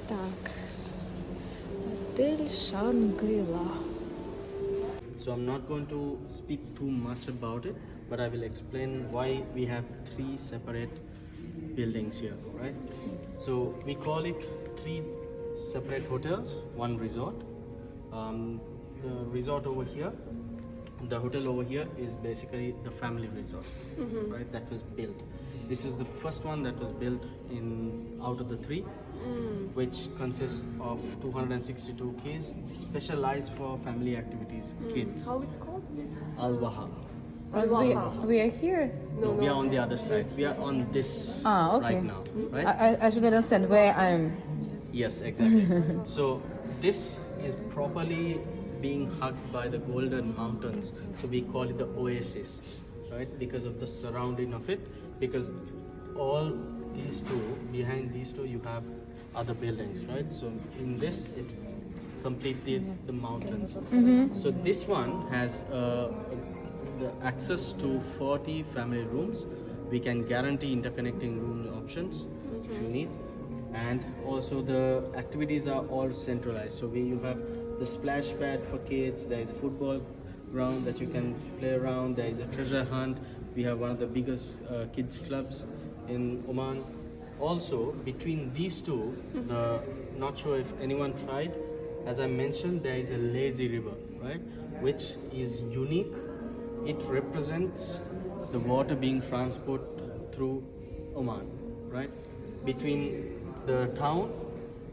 Так. Отель Шангрила. So I'm not going to speak too much about it, but I will explain why we have three separate buildings here, right? So we call it three separate hotels, one resort. The resort over here, the hotel over here is basically the family resort, right? That was built. This is the first one that was built in out of the three, which consists of 262 keys, specialized for family activities, kids. How it's called? This? Al-Waha. We are here. No, we are on the other side. We are on this Okay. right now, right? I should understand where I am. Yes, exactly. So this is properly being hugged by the Golden Mountains. So we call it the oasis, right? Because of the surrounding of it. Because all these two, behind these two, you have other buildings, right? So in this, it's completely the mountains. So this one has the access to 40 family rooms. We can guarantee interconnecting room options if you need. And also the activities are all centralized. So you have the splash pad for kids, there is a football ground that you can play around, there is a treasure hunt. We have one of the biggest kids clubs in Oman. Also, between these two, not sure if anyone tried, as I mentioned, there is a lazy river, right? Which is unique. It represents the water being transported through Oman, right? Between the town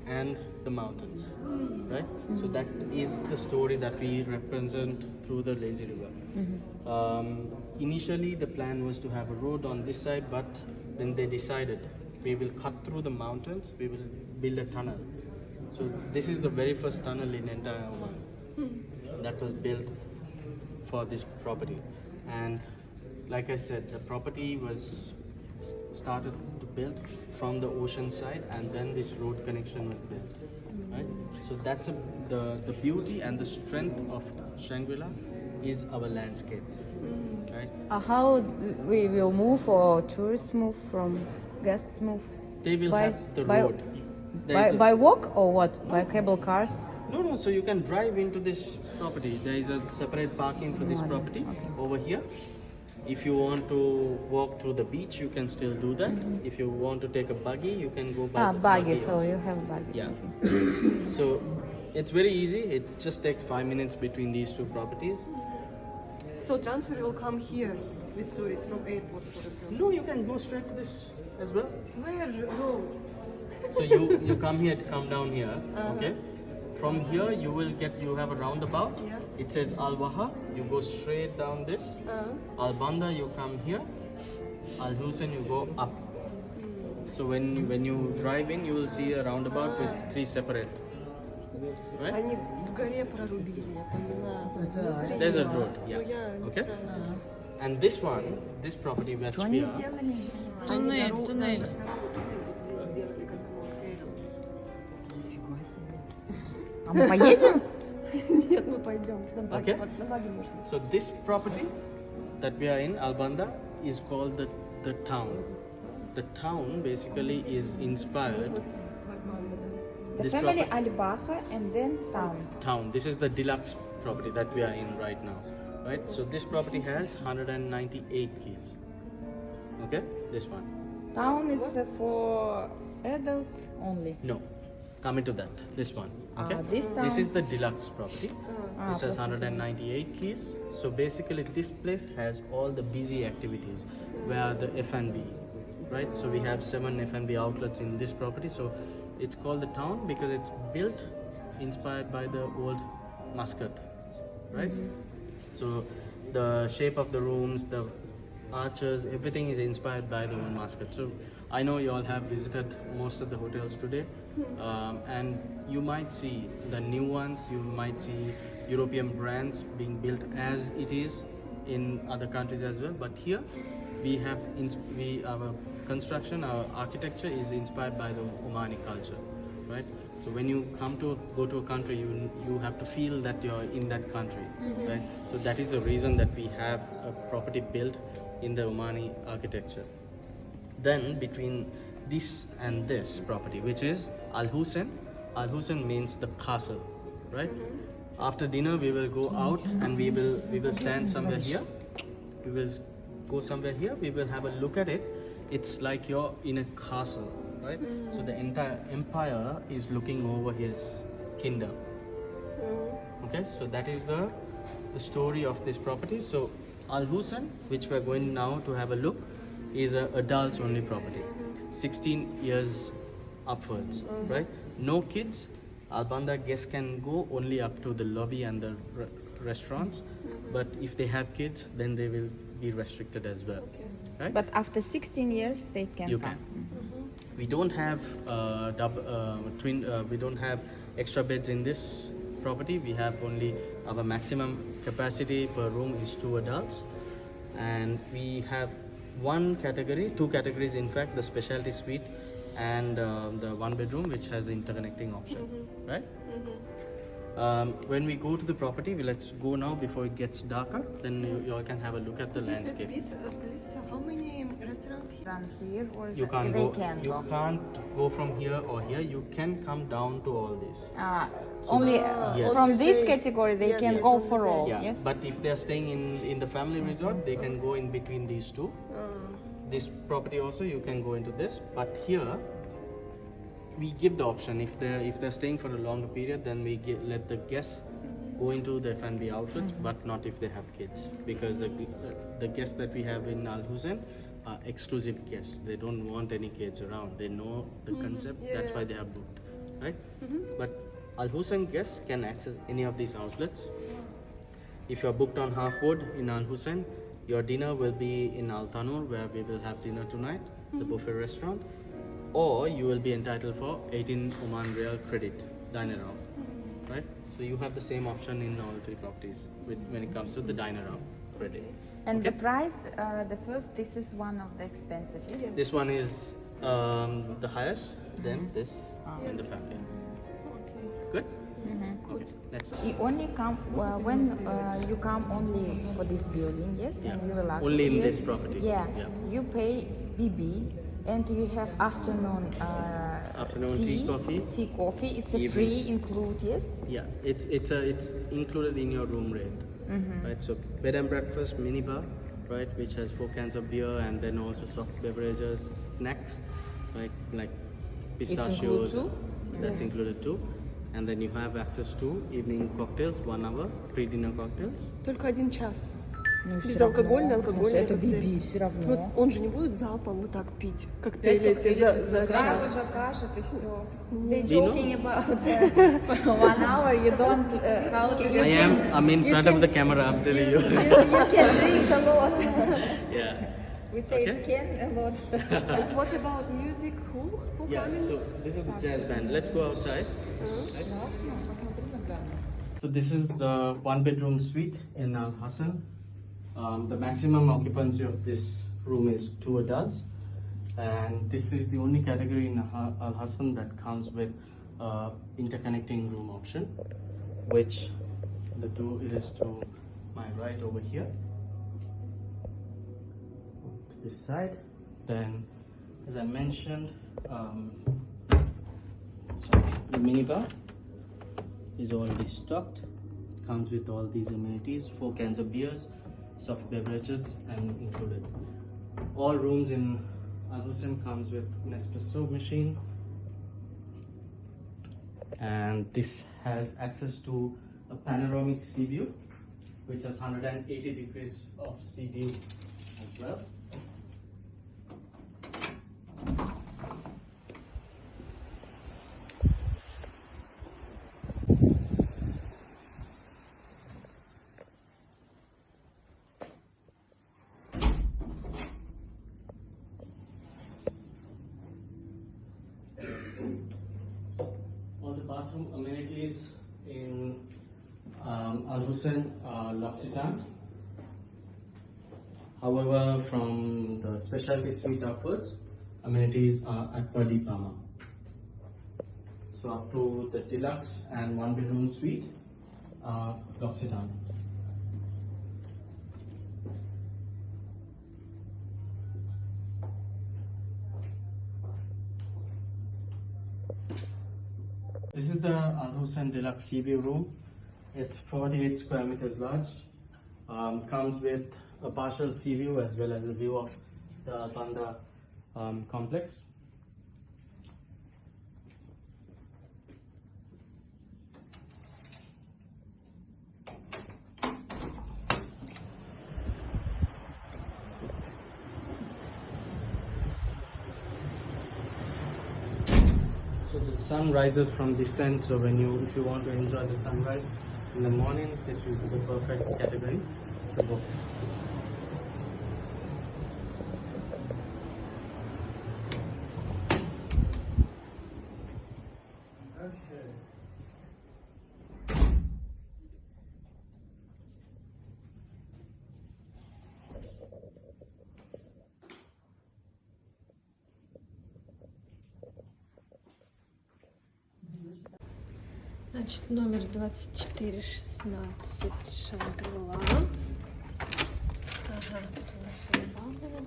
and the mountains, right? So that is the story that we represent through the lazy river. Initially the plan was to have a road on this side, but then they decided we will cut through the mountains, we will build a tunnel. So this is the very first tunnel in entire Oman that was built for this property. And like I said, the property was started to build from the ocean side, and then this road connection was built, right? So that's the beauty and the strength of Shangri-La is our landscape, right? How we will move, or tourists move, from guests move? They will by, have the by, road. There is by walk or what? By cable cars? No, so you can drive into this property. There is a separate parking for this property over here. If you want to walk through the beach, you can still do that. If you want to take a buggy, you can go by the Buggy. So also. you have buggy. Yeah. So it's very easy. It just takes 5 minutes between these two properties. So transfer will come here with tourists from airport, for example. No, you can go straight to this as well. Where road? So you come here to come down here, okay? From here you have a roundabout. Yeah. It says Al-Waha. You go straight down this. Al-Banda, you come here. Al-Hussein, you go up. So when you drive in, you will see a roundabout with three separate. Right? Они в горе прорубили, я поняла. Внутри. There's a road, yeah. Ну я не Okay. сразу. And this property which we are. Туннель. Сделали к одному отелю. А мы поедем? Нет, мы пойдем. На баги, Okay. на баги можно. So this property that we are in, Al-Banda, is called the town. The town basically is inspired. The This family property- Al-Baha and then town. This is the deluxe property that we are in right now, right? So this property has 198 keys. Okay, this one. Town is for adults only. No, coming to that. This one. Okay. This town. This is the deluxe property. This has plus 198 keys. So basically, this place has all the busy activities, where the F&B, right? So we have 7 F&B outlets in this property. So it's called the town because it's built inspired by the old Muscat, right? So the shape of the rooms, the arches, everything is inspired by the old Muscat. So I know you all have visited most of the hotels today, and you might see the new ones. You might see European brands being built as it is in other countries as well. But here we have our construction, our architecture is inspired by the Omani culture, right? So when you go to a country, you have to feel that you're in that country, right? So that is the reason that we have a property built in the Omani architecture. Then between this and this property, which is Al Hussein. Al Hussein means the castle, right? After dinner, we will go out and we will stand somewhere here. We will go somewhere here. We will have a look at it. It's like you're in a castle, right? So the entire empire is looking over his kingdom. Okay, so that is the story of this property. So Al Hussein, which we're going now to have a look, is a adults only property, 16 years upwards, right? No kids. Al Banda guests can go only up to the lobby and the restaurants, but if they have kids, then they will be restricted as well, right? But after 16 years, they can You come. can. We don't have we don't have extra beds in this property. We have only our maximum capacity per room is 2 adults, and we have two categories in fact, the specialty suite and the 1 bedroom which has interconnecting option, right? When we go to the property, let's go now before it gets darker, then you all can have a look at the landscape. Please, how many restaurants here? Run here or You can't they go. can You go. can't go from here or here. You can come down to all this. Only Yes. from this Say- category they yes, can yes, go only for say- all. Yeah, Yes. but if they are staying in the family resort, they can go in between these two. This property also you can go into this, but here we give the option. If they're staying for a longer period, then we let the guests go into the F&B outlets, but not if they have kids, because the guests that we have in Al Hussein are exclusive guests. They don't want any kids around. They know the concept. Yeah, That's why they have booked, right? But Al Hussein guests can access any of these outlets. If you're booked on Halfwood in Al Hussein, your dinner will be in Al Tanur, where we will have dinner tonight, the buffet restaurant, or you will be entitled for 18 Oman Real credit diner out, right? So you have the same option in all 3 properties when it comes to the diner out credit. And the price, the first, this is one of the expensive. Yes. This one is the highest, then this, and the family. Good? Okay, let's. You only come when you come only for this building, yes, Yeah. and you relax. Only in here. this property. Yeah. Yeah. You pay BB, and you have afternoon Afternoon tea, coffee. Tea, coffee. It's a Evening. free include, yes. Yeah, it's included in your room rate, right? So bed and breakfast, minibar, right, which has 4 cans of beer and then also soft beverages, snacks, right, like pistachios. too? That's included too. And then you have access to evening cocktails, 1 hour, pre-dinner cocktails. Только 1 час. Ну, всё Безалкогольный, равно. алкогольный Это коктейль. BB, все равно. Вот он же не будет залпом вот так пить коктейли эти за Сразу час. закажет и все. They're Do you know? joking about 1 hour. You don't. How to I'm in front of the camera. I'm telling you. You can drink a lot. Yeah. We say Okay. can a lot. And what about music? Who Yeah. coming? So this is the jazz band. Let's go outside. So this is the 1 bedroom suite in Al Hassan. The maximum occupancy of this room is 2 adults, and this is the only category in Al Hassan that comes with interconnecting room option, which the door is to my right over here, to this side. Then, as I mentioned, the minibar is already stocked, comes with all these amenities, 4 cans of beers, soft beverages and included. All rooms in Al Hussein comes with an espresso machine, and this has access to a panoramic sea view, which has 180 degrees of sea view as well. All the bathroom amenities in Al Hussein are L'Occitane. However, from the specialty suite upwards, amenities are Aqua di Palma. So up to the deluxe and 1 bedroom suite are L'Occitane. This is the Al Hussein Deluxe Sea View room. It's 48 square meters large. Comes with a partial sea view as well as a view of the Banda complex. So the sun rises from this end, so if you want to enjoy the sunrise in the morning, this will be the perfect category to book. Значит, номер 2416 Шангри-Ла. Ага, тут у нас рыбалка, да?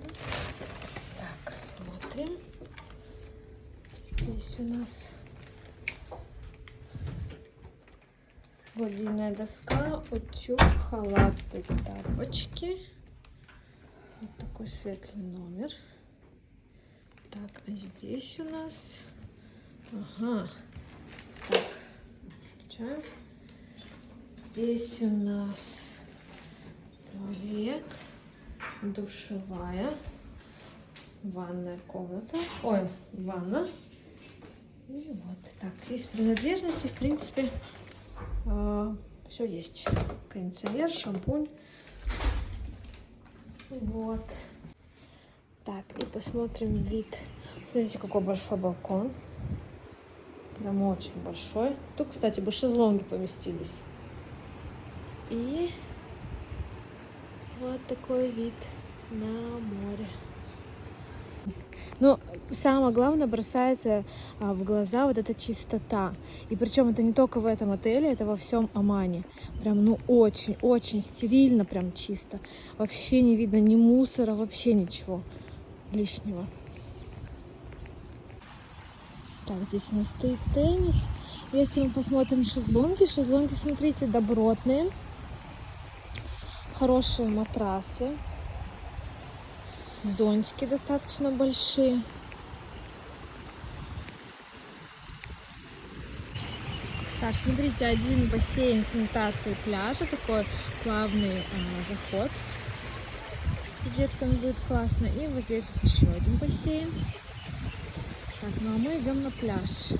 Так, смотрим. Здесь у нас гладильная доска, утюг, халаты, тапочки. Вот такой светлый номер. Так, а здесь у нас... Ага. Так. Здесь у нас туалет, душевая, ванная комната, ой, ванна. И вот так, из принадлежности, в принципе, все есть. Кондиционер, шампунь. Вот. Так, и посмотрим вид. Смотрите, какой большой балкон. Прям очень большой. Тут, кстати, бы шезлонги поместились. И вот такой вид на море. Но самое главное бросается в глаза вот эта чистота. И причем это не только в этом отеле, это во всем Омане. Прям, ну, очень стерильно, прям чисто. Вообще не видно ни мусора, вообще ничего лишнего. Так, здесь у нас стоит теннис. Если мы посмотрим шезлонги, смотрите, добротные. Хорошие матрасы. Зонтики достаточно большие. Так, смотрите, один бассейн с имитацией пляжа. Такой плавный заход. С детками будет классно. И вот здесь вот еще один бассейн. Так, ну а мы идем на пляж.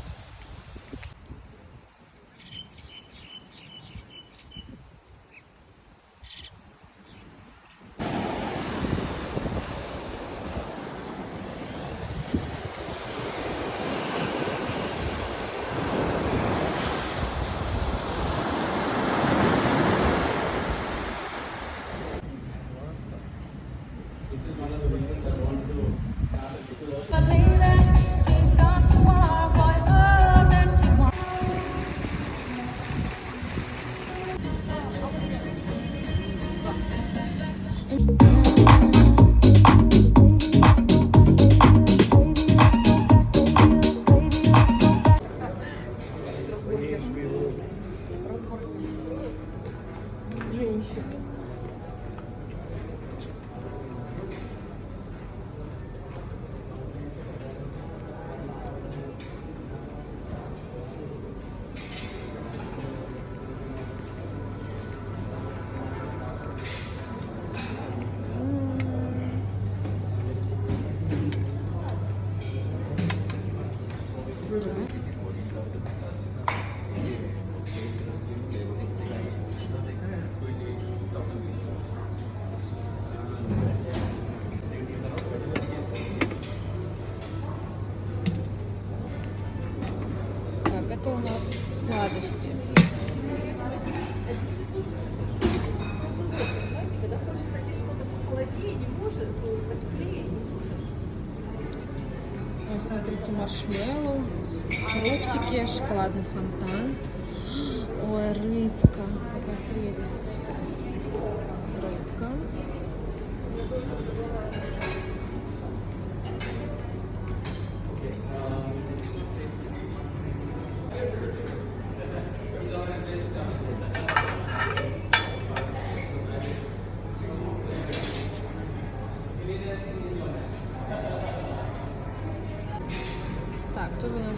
Это у нас сладости. Ой, смотрите, маршмеллоу, фруктики, шоколадный фонтан. Ой, рыбка, какая прелесть. Рыбка.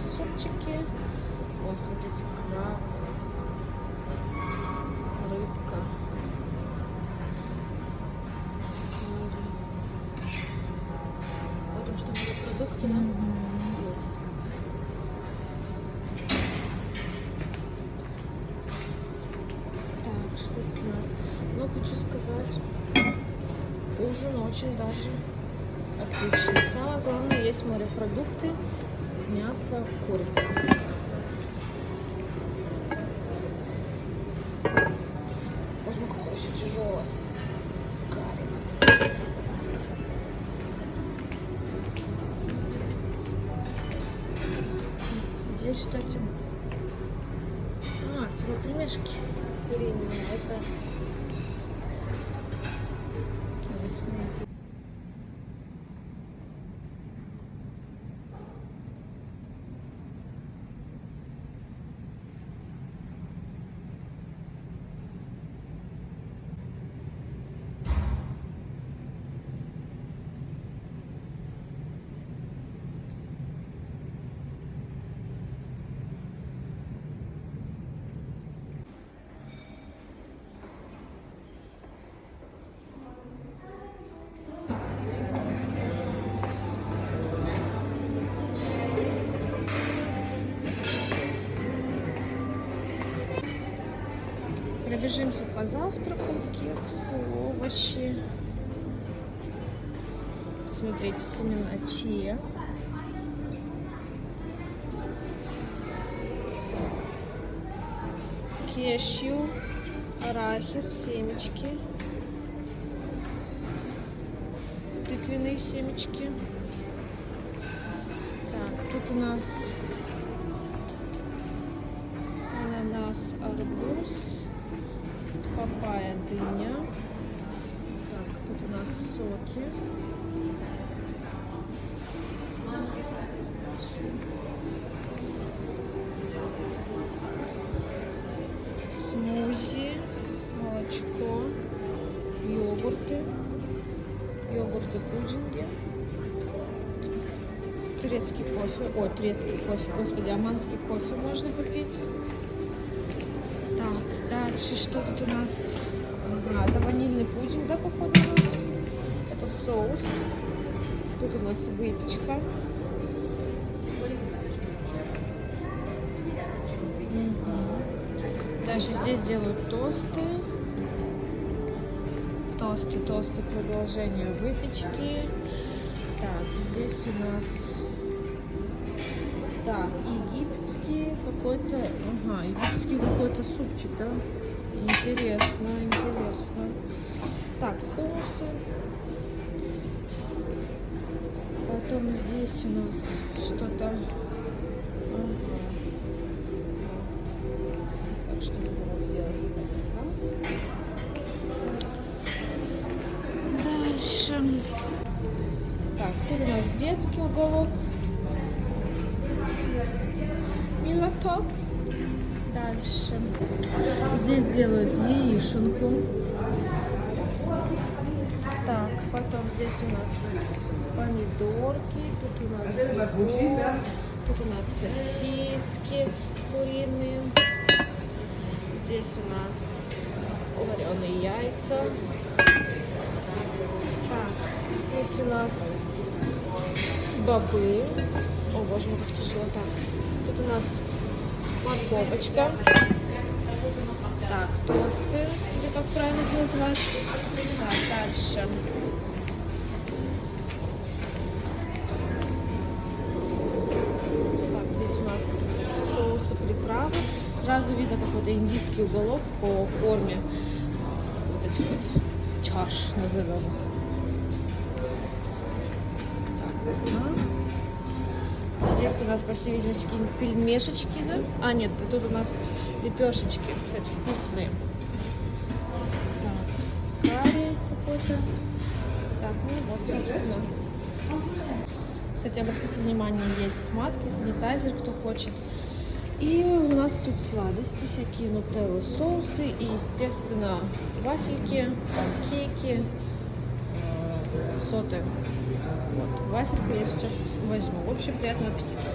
супчики. О, смотрите, краб, рыбка. Потому что будут продукты, да? Есть. Так, что тут у нас? Ну, хочу сказать, ужин очень даже отличный. Самое главное, есть морепродукты, мясо, курица. Боже мой, какое все тяжелое. Здесь, кстати, типа пельмешки куриные. Это мясные. Пробежимся по завтраку, кексы, овощи. Смотрите, семена чиа. Кешью, арахис, семечки. Тыквенные семечки. Так, тут у нас ананас, арбуз, папайя, дыня. Так, тут у нас соки. Смузи, молочко, йогурты, пудинги, турецкий кофе, господи, оманский кофе можно попить. Так, дальше что тут у нас? Это ванильный пудинг, да, походу у нас. Это соус. Тут у нас выпечка. Дальше здесь делают тосты. Тосты, продолжение выпечки. Так, здесь у нас египетский какой-то супчик, да? Интересно. Так, хумусы. Потом здесь у нас что-то. Так, что мы будем делать? Дальше. Так, тут у нас детский уголок. Милотоп. Дальше. Здесь делают яишенку. Так, потом здесь у нас помидорки. Тут у нас бекон. Тут у нас сосиски куриные. Здесь у нас вареные яйца. Так, здесь у нас бобы. О, боже мой, как тяжело. Так, тут у нас морковочка. Так, тосты, или как правильно их назвать. Так, дальше. Так, здесь у нас соусы, приправы. Сразу видно какой-то индийский уголок по форме вот этих вот чаш, назовем их. Здесь у нас, по всей видимости, какие-нибудь пельмешечки, да? А, нет, тут у нас лепешечки, кстати, вкусные. Так, карри какой-то. Так, ну вот, собственно. Кстати, обратите внимание, есть маски, санитайзер, кто хочет. И у нас тут сладости, всякие нутеллы, соусы и, естественно, вафельки, панкейки, соты. Вот, вафельку я сейчас возьму. В общем, приятного аппетита.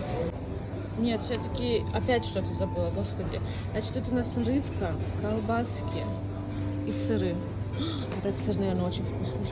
Нет, все-таки опять что-то забыла, господи. Значит, тут у нас рыбка, колбаски и сыры. Вот этот сыр, наверное, очень вкусный.